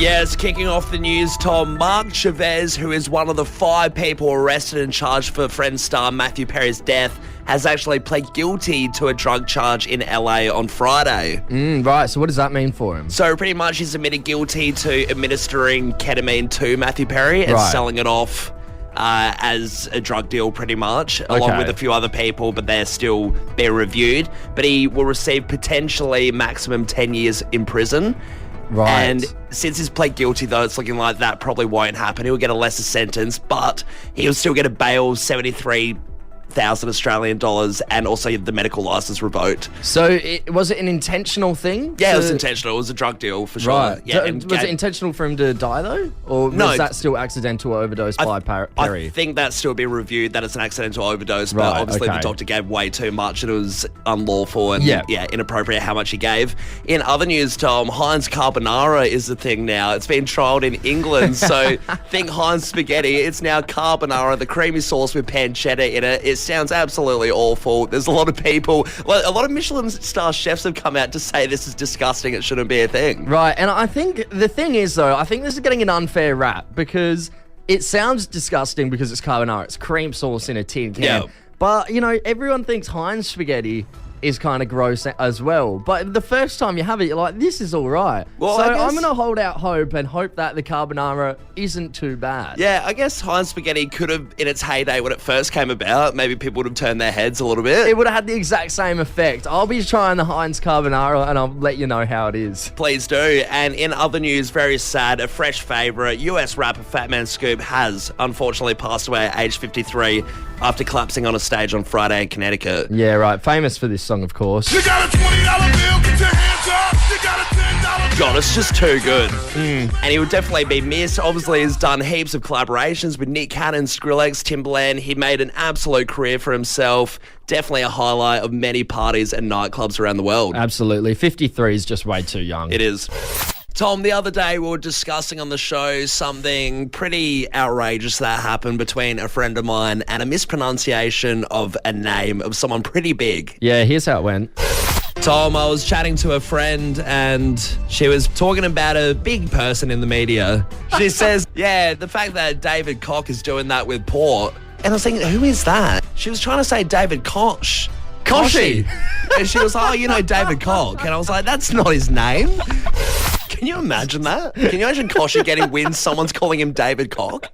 Yes, kicking off the news, Tom, Mark Chavez, who is one of the 5 people arrested and charged for Friends star Matthew Perry's death, has actually pled guilty to a drug charge in LA on Friday. Right, so what does that mean for him? So pretty much he's admitted guilty to administering ketamine to Matthew Perry and selling it off as a drug deal pretty much, along with a few other people, but they're still being reviewed. But he will receive potentially maximum 10 years in prison. Right. And since he's pled guilty, though, it's looking like that probably won't happen. He'll get a lesser sentence, but he'll still get a bail of 73,000 Australian dollars and also the medical license revoked. So was it an intentional thing? Yeah, it was intentional. It was a drug deal for sure. Right. Yeah, was it intentional for him to die, though? Or was that still accidental overdose by Perry? I think that's still being reviewed, that it's an accidental overdose, but obviously the doctor gave way too much and it was unlawful and inappropriate how much he gave. In other news, Tom, Heinz Carbonara is the thing now. It's been trialled in England, so think Heinz spaghetti. It's now carbonara, the creamy sauce with pancetta in it. It sounds absolutely awful. There's a lot of people, a lot of Michelin star chefs have come out to say this is disgusting, it shouldn't be a thing. Right, and I think the thing is, though, I think this is getting an unfair rap because it sounds disgusting because it's carbonara. It's cream sauce in a tin can. Yeah. But, you know, everyone thinks Heinz spaghetti is kind of gross as well. But the first time you have it, you're like, this is all right. Well, so I'm going to hold out hope and hope that the carbonara isn't too bad. Yeah, I guess Heinz spaghetti could have, in its heyday when it first came about, maybe people would have turned their heads a little bit. It would have had the exact same effect. I'll be trying the Heinz carbonara and I'll let you know how it is. Please do. And in other news, very sad, a fresh favourite, US rapper Fat Man Scoop has unfortunately passed away at age 53 after collapsing on a stage on Friday in Connecticut. Yeah, right. Famous for this song, of course. You got a $20 bill, get your hands up. You got a $10 God, it's just too good. And he would definitely be missed. Obviously, he's done heaps of collaborations with Nick Cannon, Skrillex, Timbaland. He made an absolute career for himself. Definitely a highlight of many parties and nightclubs around the world. Absolutely. 53 is just way too young. It is. Tom, the other day we were discussing on the show something pretty outrageous that happened between a friend of mine and a mispronunciation of a name of someone pretty big. Yeah, here's how it went. Tom, I was chatting to a friend and she was talking about a big person in the media. She says, yeah, the fact that David Koch is doing that with Port. And I was thinking, who is that? She was trying to say David Koch. Koshi. And she was like, oh, you know David Koch. And I was like, that's not his name. Can you imagine that? Can you imagine Koshi getting wind someone's calling him David Koch?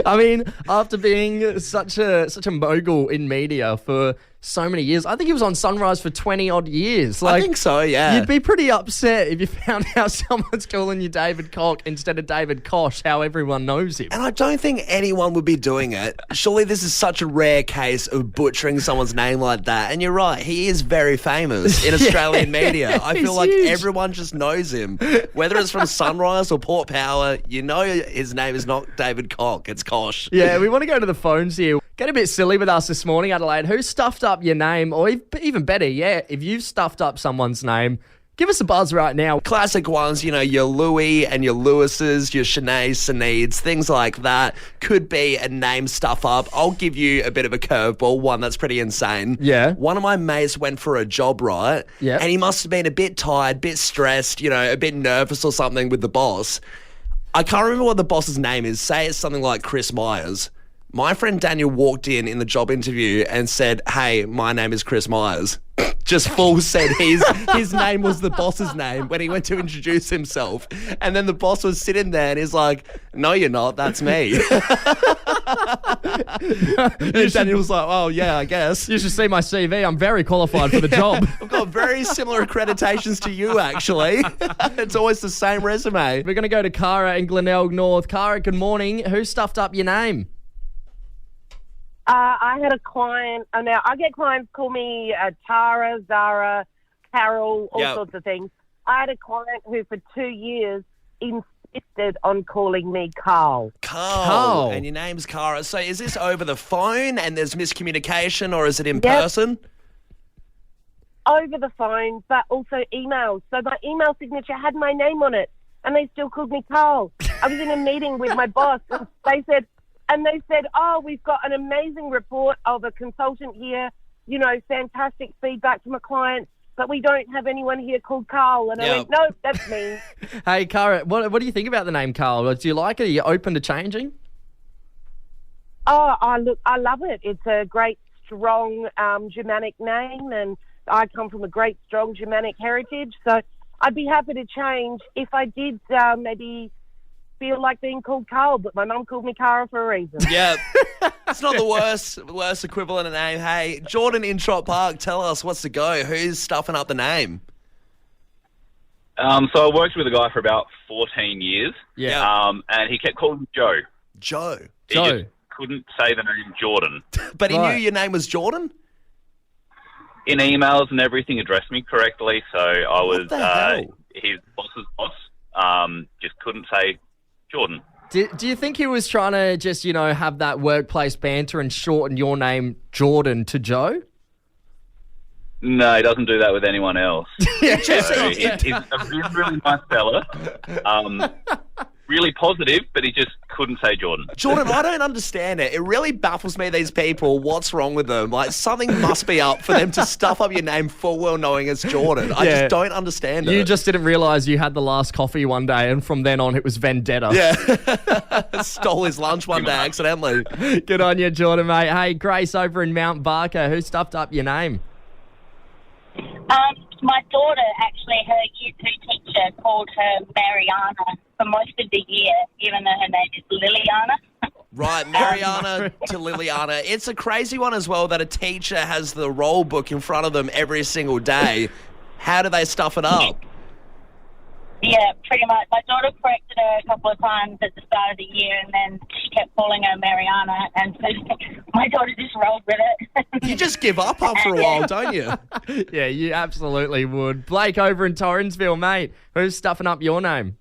I mean, after being such a mogul in media for so many years, I think he was on Sunrise for 20-odd years. I think so, yeah. You'd be pretty upset if you found out someone's calling you David Koch instead of David Koch, how everyone knows him. And I don't think anyone would be doing it. Surely this is such a rare case of butchering someone's name like that. And you're right, he is very famous in Australian media. I feel like everyone just knows him. Whether it's from Sunrise or Port Power, you know his name is not David Koch, it's Kosh. Yeah, we want to go to the phones here. Get a bit silly with us this morning, Adelaide. Who stuffed up your name? Or even better, if you've stuffed up someone's name, give us a buzz right now. Classic ones, you know, your Louis and your Lewises, your Sineads, Sineads, things like that. Could be a name stuff up. I'll give you a bit of a curveball, one that's pretty insane. Yeah. One of my mates went for a job, right? Yeah. And he must have been a bit tired, a bit stressed, you know, a bit nervous or something with the boss. I can't remember what the boss's name is. Say it's something like Chris Myers. My friend Daniel walked in the job interview and said, hey, my name is Chris Myers. Just full said his name was the boss's name when he went to introduce himself. And then the boss was sitting there and he's like, no, you're not. That's me. And Daniel was like, oh, yeah, I guess. You should see my CV. I'm very qualified for the job. I've got very similar accreditations to you, actually. It's always the same resume. We're going to go to Cara in Glenelg North. Cara, good morning. Who stuffed up your name? I had a client, now I get clients call me Tara, Zara, Carol, all sorts of things. I had a client who for 2 years insisted on calling me Carl. Carl. And your name's Cara. So is this over the phone and there's miscommunication or is it in person? Over the phone, but also emails. So my email signature had my name on it and they still called me Carl. I was in a meeting with my boss and they said, oh, we've got an amazing report of a consultant here, you know, fantastic feedback from a client. but we don't have anyone here called Carl. And I went, no, that's me. Hey, Cara, what do you think about the name Carl? Do you like it? Are you open to changing? Oh, I love it. It's a great, strong Germanic name, and I come from a great, strong Germanic heritage. So I'd be happy to change if I did maybe feel like being called Carl, but my mum called me Cara for a reason. Yeah, it's not the worst equivalent of name. Hey, Jordan in Trot Park, tell us what's the go. Who's stuffing up the name? So I worked with a guy for about 14 years. Yeah. And he kept calling me Joe. Joe. He just couldn't say the name Jordan. But he knew your name was Jordan? In emails and everything, addressed me correctly. So I was his boss's boss. Just couldn't say Jordan. Do you think he was trying to just, have that workplace banter and shorten your name Jordan to Joe? No, he doesn't do that with anyone else. He's a really nice fella. Really positive, but he just couldn't say Jordan. Jordan, I don't understand it. It really baffles me, these people. What's wrong with them? Like, something must be up for them to stuff up your name full well knowing it's Jordan. I just don't understand it. You just didn't realise you had the last coffee one day, and from then on it was vendetta. Yeah. Stole his lunch one day accidentally. Good on you, Jordan, mate. Hey, Grace over in Mount Barker, who stuffed up your name? My daughter, actually, her Year 2 teacher called her Mariana for most of the year, even though her name is Liliana. Right, Mariana to Liliana. It's a crazy one as well that a teacher has the roll book in front of them every single day. How do they stuff it up? Yeah, pretty much. My daughter corrected her a couple of times at the start of the year, and then she kept calling her Mariana, and so my daughter just rolled with it. You just give up after a while, don't you? Yeah, you absolutely would. Blake over in Torrensville, mate. Who's stuffing up your name?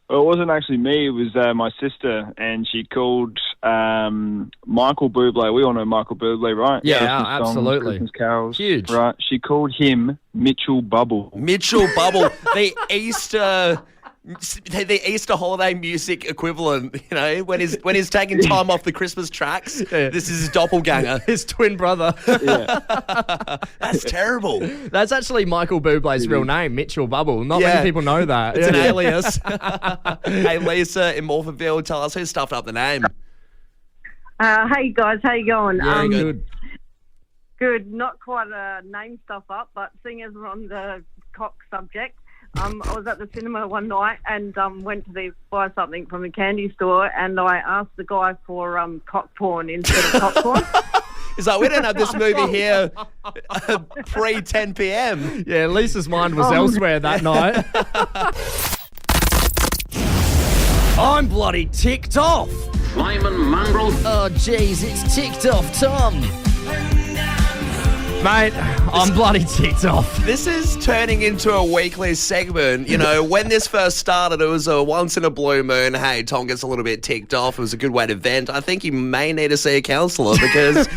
Well, it wasn't actually me. It was my sister, and she called Michael Bublé. We all know Michael Bublé, right? Yeah, absolutely. Christmas carols. Huge. Right. She called him Mitchell Bubble. Mitchell Bubble. The Easter holiday music equivalent, when he's taking time off the Christmas tracks. Yeah. This is his doppelganger. His twin brother. Yeah. That's terrible. That's actually Michael Bublé's real name, Mitchell Bubble. Not many people know that. It's an alias. Hey, Lisa in Morphettville, tell us who stuffed up the name. Hey, guys. How you going? Yeah, good. Good. Not quite a name stuff up, but seeing as we're on the cock subject, I was at the cinema one night and went to buy something from the candy store, and I asked the guy for cock porn instead of popcorn. He's like, we don't have this movie here pre 10 p.m. Yeah, Lisa's mind was elsewhere that night. I'm bloody ticked off. Flyman mongrel. Oh, jeez, it's ticked off, Tom. Mate, I'm bloody ticked off. This is turning into a weekly segment. When this first started, it was a once in a blue moon. Hey, Tom gets a little bit ticked off. It was a good way to vent. I think you may need to see a counsellor because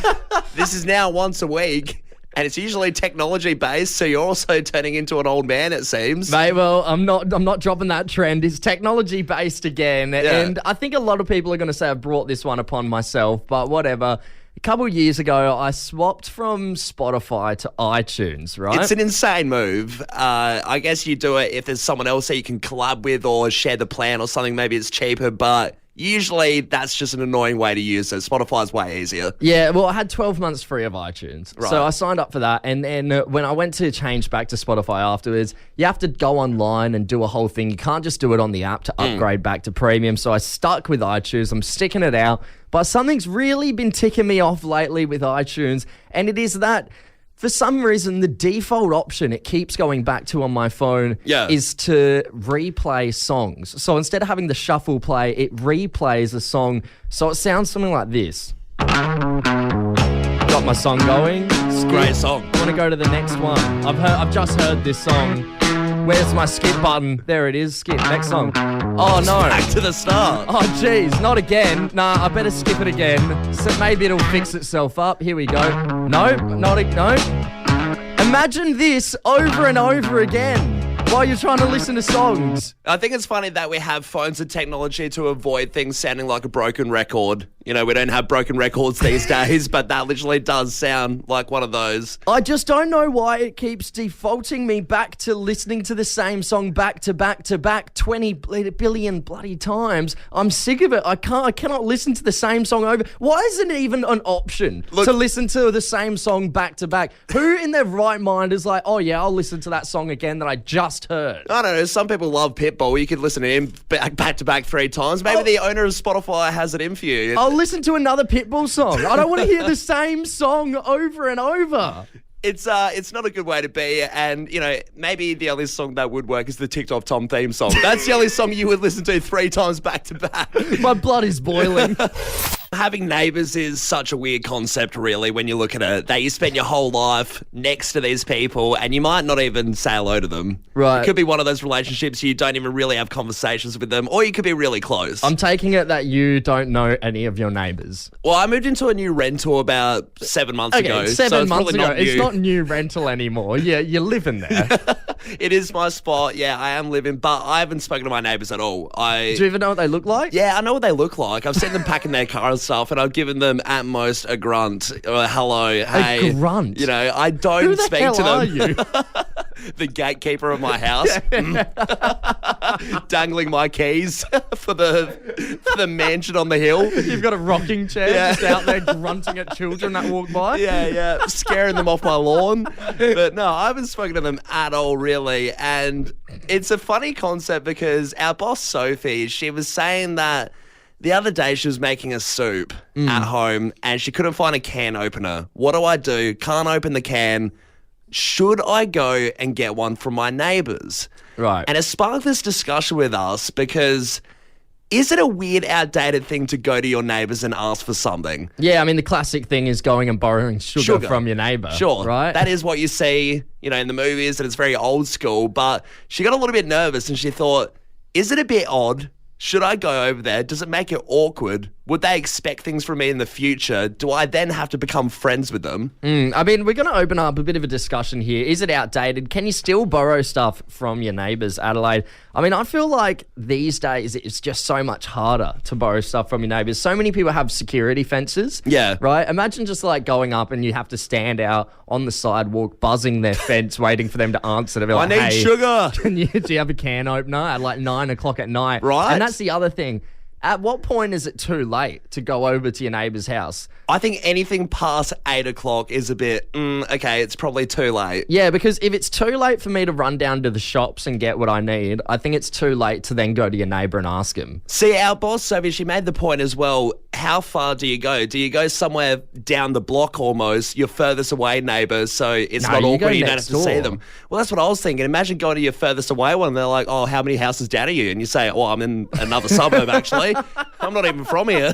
this is now once a week. And it's usually technology based, so you're also turning into an old man, it seems. Mate, well, I'm not dropping that trend. It's technology based again. Yeah. And I think a lot of people are going to say I've brought this one upon myself, but whatever. A couple of years ago, I swapped from Spotify to iTunes, right? It's an insane move. I guess you do it if there's someone else that you can collab with or share the plan or something. Maybe it's cheaper, but usually that's just an annoying way to use it. Spotify's way easier. Yeah, well, I had 12 months free of iTunes. Right. So I signed up for that. And then when I went to change back to Spotify afterwards, you have to go online and do a whole thing. You can't just do it on the app to upgrade back to premium. So I stuck with iTunes. I'm sticking it out. But something's really been ticking me off lately with iTunes. And it is that for some reason, the default option it keeps going back to on my phone is to replay songs. So instead of having the shuffle play, it replays a song. So it sounds something like this. Got my song going. Skip. Great song. I want to go to the next one. I've just heard this song. Where's my skip button? There it is. Skip. Next song. Oh, no. Back to the start. Oh, geez. Not again. Nah, I better skip it again. So maybe it'll fix itself up. Here we go. No. No. Imagine this over and over again while you're trying to listen to songs. I think it's funny that we have phones and technology to avoid things sounding like a broken record. You know, we don't have broken records these days, but that literally does sound like one of those. I just don't know why it keeps defaulting me back to listening to the same song back to back to back 20 billion bloody times. I'm sick of it. I cannot listen to the same song over. Why isn't it even an option to listen to the same song back to back? Who in their right mind is like, oh yeah, I'll listen to that song again that I just heard? I don't know. Some people love Pitbull. You could listen to him back to back 3 times. Maybe the owner of Spotify has it in for you. I'll listen to another Pitbull song. I don't want to hear the same song over and over. It's not a good way to be, and you know, maybe the only song that would work is the TikTok Tom theme song. That's the only song you would listen to 3 times back to back. My blood is boiling. Having neighbours is such a weird concept, really, when you look at it. That you spend your whole life next to these people and you might not even say hello to them. Right. It could be one of those relationships you don't even really have conversations with them, or you could be really close. I'm taking it that you don't know any of your neighbours. Well, I moved into a new rental about 7 months ago. 7 months ago. It's not new rental anymore. Yeah, you're living there. It is my spot. Yeah, I am living, but I haven't spoken to my neighbours at all. Do you even know what they look like? Yeah, I know what they look like. I've seen them packing their car and stuff, and I've given them at most a grunt or a hello, hey. A grunt? You know, I don't Who the speak hell to them. Are you? The gatekeeper of my house. Dangling my keys for the mansion on the hill. You've got a rocking chair just out there grunting at children that walk by. Yeah, scaring them off my lawn. But no, I haven't spoken to them at all, really. And it's a funny concept because our boss, Sophie, she was saying that the other day she was making a soup at home and she couldn't find a can opener. What do? Can't open the can. Should I go and get one from my neighbours? Right. And it sparked this discussion with us because is it a weird, outdated thing to go to your neighbours and ask for something? Yeah, I mean, the classic thing is going and borrowing sugar. From your neighbour. Sure. Right? That is what you see, you know, in the movies, and it's very old school. But she got a little bit nervous and she thought, is it a bit odd? Should I go over there? Does it make it awkward? Would they expect things from me in the future? Do I then have to become friends with them? I mean, we're going to open up a bit of a discussion here. Is it outdated? Can you still borrow stuff from your neighbours, Adelaide? I mean, I feel like these days it's just so much harder to borrow stuff from your neighbours. So many people have security fences. Yeah. Right? Imagine just like going up and you have to stand out on the sidewalk, buzzing their fence, waiting for them to answer. To be like, I need sugar. Do you have a can opener at like 9 o'clock at night? Right. And that's the other thing. At what point is it too late to go over to your neighbour's house? I think anything past 8 o'clock is a bit, okay, it's probably too late. Yeah, because if it's too late for me to run down to the shops and get what I need, I think it's too late to then go to your neighbour and ask him. See, our boss, Sophie, she made the point as well, how far do you go? Do you go somewhere down the block almost, your furthest away neighbour, so it's not awkward, you don't have to see them? Well, that's what I was thinking. Imagine going to your furthest away one, and they're like, oh, how many houses down are you? And you say, well, I'm in another suburb, actually. I'm not even from here.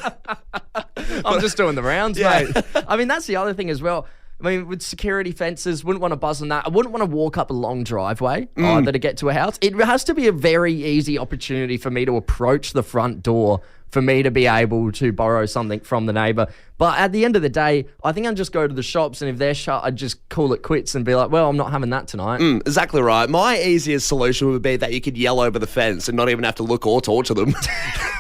I'm just doing the rounds, mate. I mean, that's the other thing as well. I mean, with security fences, wouldn't want to buzz on that. I wouldn't want to walk up a long driveway either to get to a house. It has to be a very easy opportunity for me to approach the front door for me to be able to borrow something from the neighbour. But at the end of the day, I think I'd just go to the shops, and if they're shut, I'd just call it quits and be like, well, I'm not having that tonight. Exactly right. My easiest solution would be that you could yell over the fence and not even have to look or talk to them.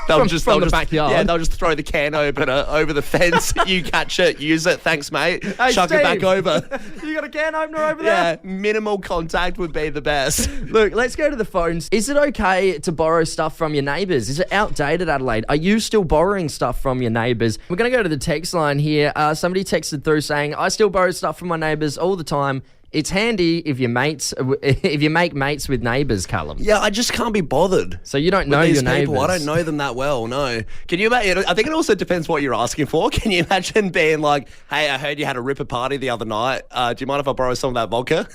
From the backyard. Yeah, they'll just throw the can opener over the fence. You catch it, use it, thanks, mate. Hey, Chuck Steve, it back over. You got a can opener over there? Yeah, minimal contact would be the best. Look, let's go to the phones. Is it okay to borrow stuff from your neighbours? Is it outdated, Adelaide? Are you still borrowing stuff from your neighbours? We're going to go to the text line here. Somebody texted through saying, I still borrow stuff from my neighbours all the time. It's handy if you make mates with neighbours, Callum. Yeah, I just can't be bothered. So you don't know your neighbours. I don't know them that well, no. Can you imagine? I think it also depends what you're asking for. Can you imagine being like, hey, I heard you had a ripper party the other night. Do you mind if I borrow some of that vodka?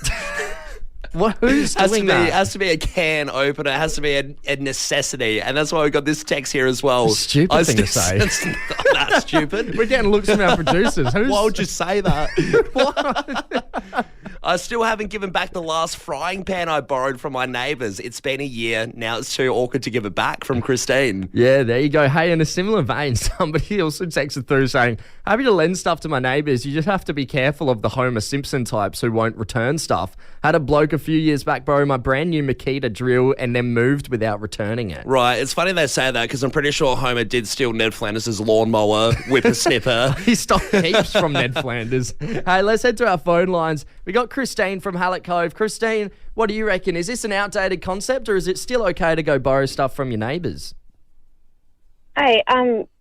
What? Who's doing that? It has to be a can opener. It has to be a necessity. And that's why we got this text here as well. Stupid thing to say. It's not that stupid. We're getting looks from our producers. Why would you say that? I still haven't given back the last frying pan I borrowed from my neighbours. It's been a year. Now it's too awkward to give it back, from Christine. Yeah, there you go. Hey, in a similar vein, somebody also texted through saying, happy to lend stuff to my neighbours. You just have to be careful of the Homer Simpson types who won't return stuff. Had a bloke a few years back borrow my brand new Makita drill and then moved without returning it. Right. It's funny they say that because I'm pretty sure Homer did steal Ned Flanders' lawnmower, whippersnipper. He stole heaps from Ned Flanders. Hey, let's head to our phone lines. We got Christine from Hallett Cove. Christine, what do you reckon? Is this an outdated concept or is it still okay to go borrow stuff from your neighbours? Hey,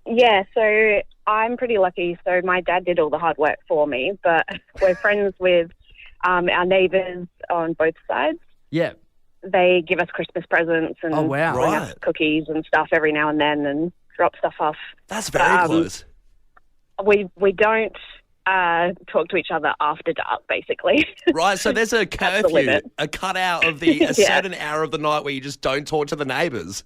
yeah, so I'm pretty lucky. So my dad did all the hard work for me, but we're friends with our neighbours on both sides. Yeah. They give us Christmas presents and bring us cookies and stuff every now and then and drop stuff off. That's very close. We don't talk to each other after dark, basically. Right, so there's a curfew, a cutout of a certain hour of the night where you just don't talk to the neighbours.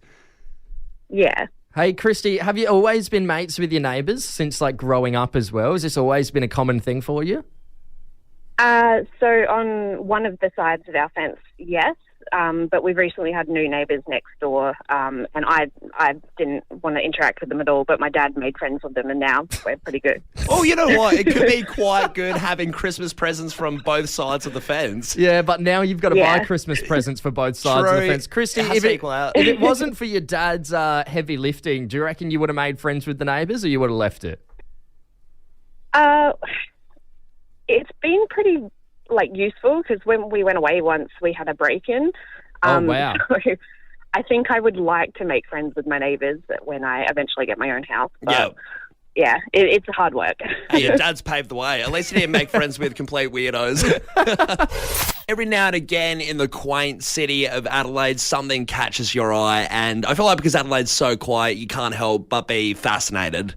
Yeah. Hey, Christy, have you always been mates with your neighbours since, like, growing up as well? Has this always been a common thing for you? So on one of the sides of our fence, yes. But we've recently had new neighbours next door, and I didn't want to interact with them at all, but my dad made friends with them, and now we're pretty good. Oh, you know what? It could be quite good having Christmas presents from both sides of the fence. Yeah, but now you've got to buy Christmas presents for both sides of the fence. Christy, if it wasn't for your dad's heavy lifting, do you reckon you would have made friends with the neighbours or you would have left it? It's been pretty useful because when we went away once, we had a break-in. Oh, wow. So I think I would like to make friends with my neighbours when I eventually get my own house. But yeah, it's hard work. Hey, your dad's paved the way. At least he didn't make friends with complete weirdos. Every now and again in the quaint city of Adelaide, something catches your eye. And I feel like because Adelaide's so quiet, you can't help but be fascinated.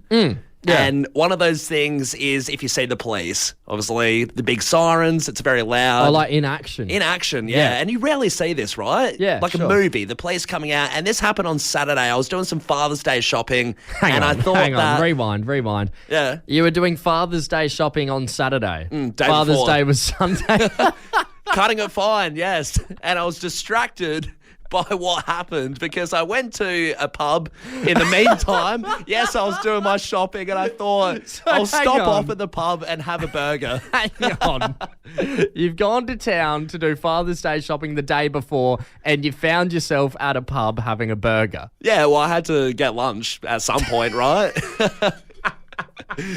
Yeah. And one of those things is if you see the police. Obviously, the big sirens, it's very loud. Oh, like in action. In action, yeah. And you rarely see this, right? Yeah, like a movie, the police coming out. And this happened on Saturday. I was doing some Father's Day shopping. Hang on, rewind. Yeah. You were doing Father's Day shopping on Saturday. Father's Day was Sunday. Cutting it fine, yes. And I was distracted by what happened because I went to a pub in the meantime. Yes, I was doing my shopping and I thought I'll stop off at the pub and have a burger. Hang on. You've gone to town to do Father's Day shopping the day before and you found yourself at a pub having a burger. Yeah, well, I had to get lunch at some point, right?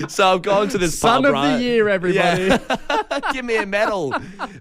So I've gone to this pub, right? Son of the year, everybody. Yeah. Give me a medal.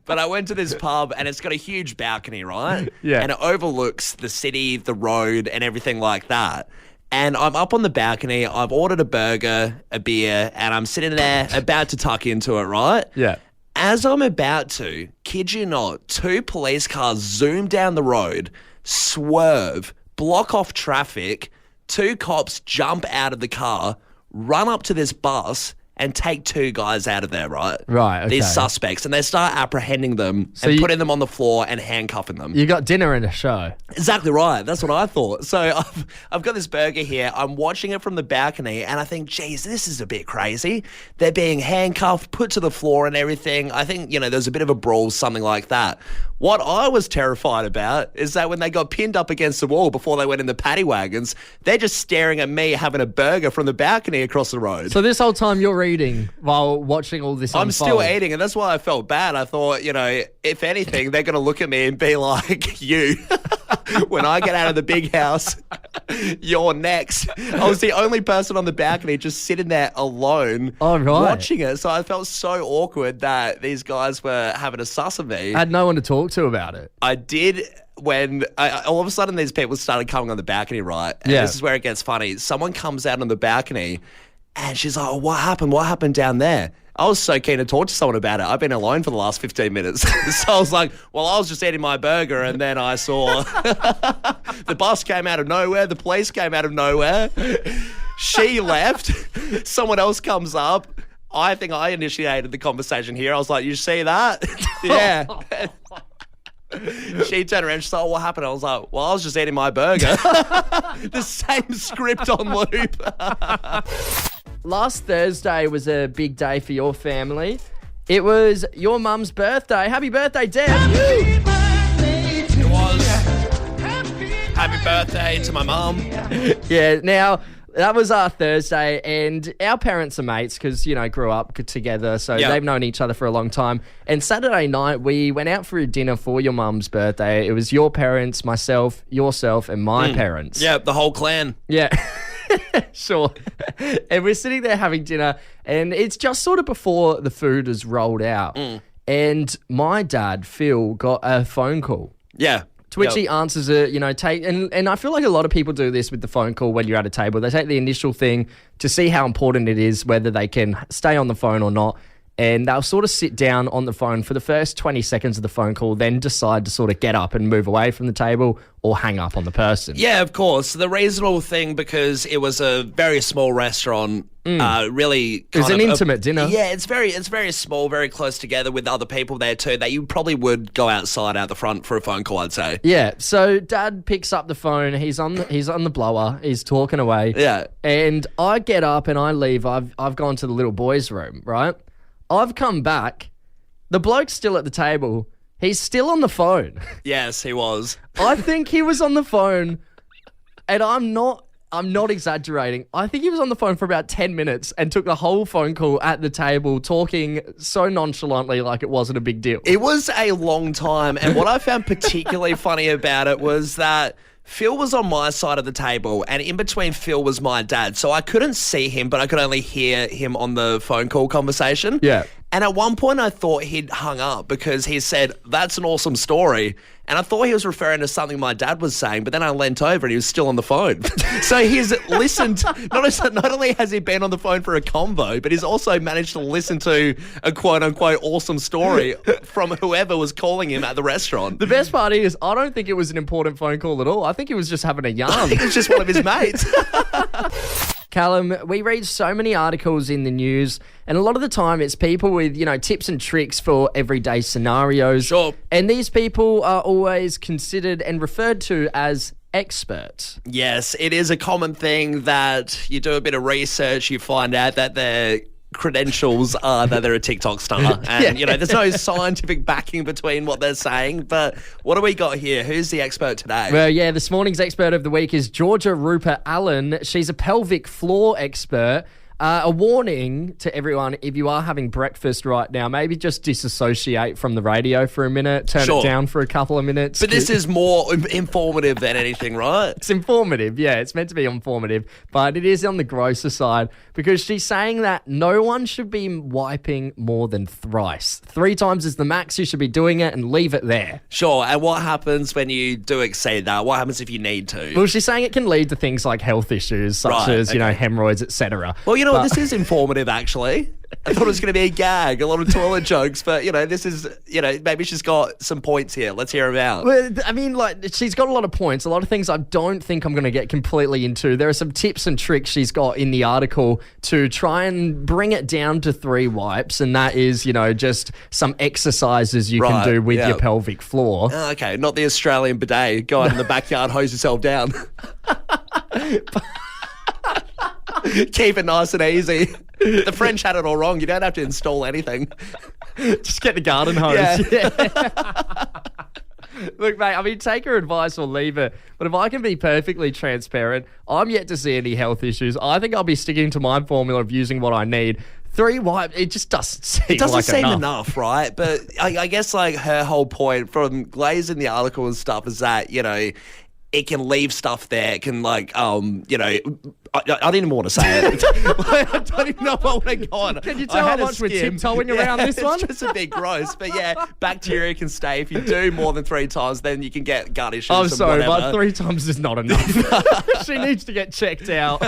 But I went to this pub and it's got a huge balcony, right? Yeah. And it overlooks the city, the road and everything like that. And I'm up on the balcony. I've ordered a burger, a beer, and I'm sitting there about to tuck into it, right? Yeah. As I'm about to, kid you not, 2 police cars zoom down the road, swerve, block off traffic, 2 cops jump out of the car, run up to this bus and take 2 guys out of there, right? Right, okay. These suspects. And they start apprehending them and putting them on the floor and handcuffing them. You got dinner and a show. Exactly right. That's what I thought. So I've got this burger here. I'm watching it from the balcony and I think, geez, this is a bit crazy. They're being handcuffed, put to the floor and everything. I think, there's a bit of a brawl, something like that. What I was terrified about is that when they got pinned up against the wall before they went in the paddy wagons, they're just staring at me having a burger from the balcony across the road. So this whole time you're eating while watching all this unfold. I'm still eating, and that's why I felt bad. I thought, if anything, they're going to look at me and be like, you, when I get out of the big house, you're next. I was the only person on the balcony just sitting there alone watching it. So I felt so awkward that these guys were having a suss of me. I had no one to talk to about it. I did when all of a sudden these people started coming on the balcony, right? And this is where it gets funny. Someone comes out on the balcony and she's like, oh, what happened? What happened down there? I was so keen to talk to someone about it. I've been alone for the last 15 minutes. So I was like, well, I was just eating my burger and then I saw the bus came out of nowhere. The police came out of nowhere. She left. Someone else comes up. I think I initiated the conversation here. I was like, you see that? Yeah. She turned around and she's like, oh, what happened? I was like, well, I was just eating my burger. The same script on loop. Last Thursday was a big day for your family. It was your mum's birthday. Happy birthday, Deb. It was. Happy birthday to my mum. Yeah, now... That was our Thursday, and our parents are mates because, grew up together, so they've known each other for a long time. And Saturday night, we went out for a dinner for your mum's birthday. It was your parents, myself, yourself, and my parents. Yeah, the whole clan. Yeah, sure. And we're sitting there having dinner, and it's just sort of before the food is rolled out. And my dad, Phil, got a phone call. Yeah. To which he answers it, and I feel like a lot of people do this with the phone call when you're at a table. They take the initial thing to see how important it is, whether they can stay on the phone or not. And they'll sort of sit down on the phone for the first 20 seconds of the phone call, then decide to sort of get up and move away from the table or hang up on the person. Yeah, of course. The reasonable thing, because it was a very small restaurant, really it was an intimate dinner. Yeah, it's very small, very close together with other people there too, that you probably would go outside out the front for a phone call, I'd say. Yeah, so Dad picks up the phone, he's on the blower, he's talking away. Yeah. And I get up and I leave. I've gone to the little boys' room, right? I've come back. The bloke's still at the table. He's still on the phone. Yes, he was. I think he was on the phone, and I'm not exaggerating. I think he was on the phone for about 10 minutes and took the whole phone call at the table, talking so nonchalantly like it wasn't a big deal. It was a long time, and what I found particularly funny about it was that Phil was on my side of the table, and in between Phil was my dad. So I couldn't see him, but I could only hear him on the phone call conversation. Yeah. And at one point I thought he'd hung up because he said, "That's an awesome story." And I thought he was referring to something my dad was saying, but then I leant over and he was still on the phone. So he's listened, not only has he been on the phone for a convo, but he's also managed to listen to a quote-unquote awesome story from whoever was calling him at the restaurant. The best part is, I don't think it was an important phone call at all. I think he was just having a yarn. I think it was just one of his mates. Callum, we read so many articles in the news, and a lot of the time it's people with, tips and tricks for everyday scenarios. Sure. And these people are always considered and referred to as experts. Yes, it is a common thing that you do a bit of research, you find out that their credentials are that they're a TikTok star. And, there's no scientific backing between what they're saying. But what do we got here? Who's the expert today? Well, yeah, this morning's expert of the week is Georgia Rupert Allen. She's a pelvic floor expert. A warning to everyone, if you are having breakfast right now, maybe just disassociate from the radio for a minute, turn it down for a couple of minutes. But this is more informative than anything, right? It's informative, yeah. It's meant to be informative, but it is on the grosser side because she's saying that no one should be wiping more than thrice. 3 times is the max. You should be doing it and leave it there. Sure, and what happens when you do exceed that? What happens if you need to? Well, she's saying it can lead to things like health issues, such as, hemorrhoids, etc. Well, this is informative, actually. I thought it was going to be a gag, a lot of toilet jokes, but, this is, maybe she's got some points here. Let's hear them out. Well, I mean, she's got a lot of points, a lot of things I don't think I'm going to get completely into. There are some tips and tricks she's got in the article to try and bring it down to 3 wipes, and that is, just some exercises you can do with your pelvic floor. Okay, not the Australian bidet. Go out in the backyard, hose yourself down. Keep it nice and easy. The French had it all wrong. You don't have to install anything. Just get the garden hose. Yeah. Look, mate, take her advice or leave it. But if I can be perfectly transparent, I'm yet to see any health issues. I think I'll be sticking to my formula of using what I need. 3 wipes, it just doesn't seem enough, right? But I guess her whole point from Glaze in the article and stuff is that, it can leave stuff there. It can I didn't even want to say it. I don't even know what I go on. Can you tell how much we're tiptoeing around this one? It's just a bit gross. But bacteria can stay. If you do more than 3 times, then you can get gut issues. I'm sorry, but 3 times is not enough. She needs to get checked out.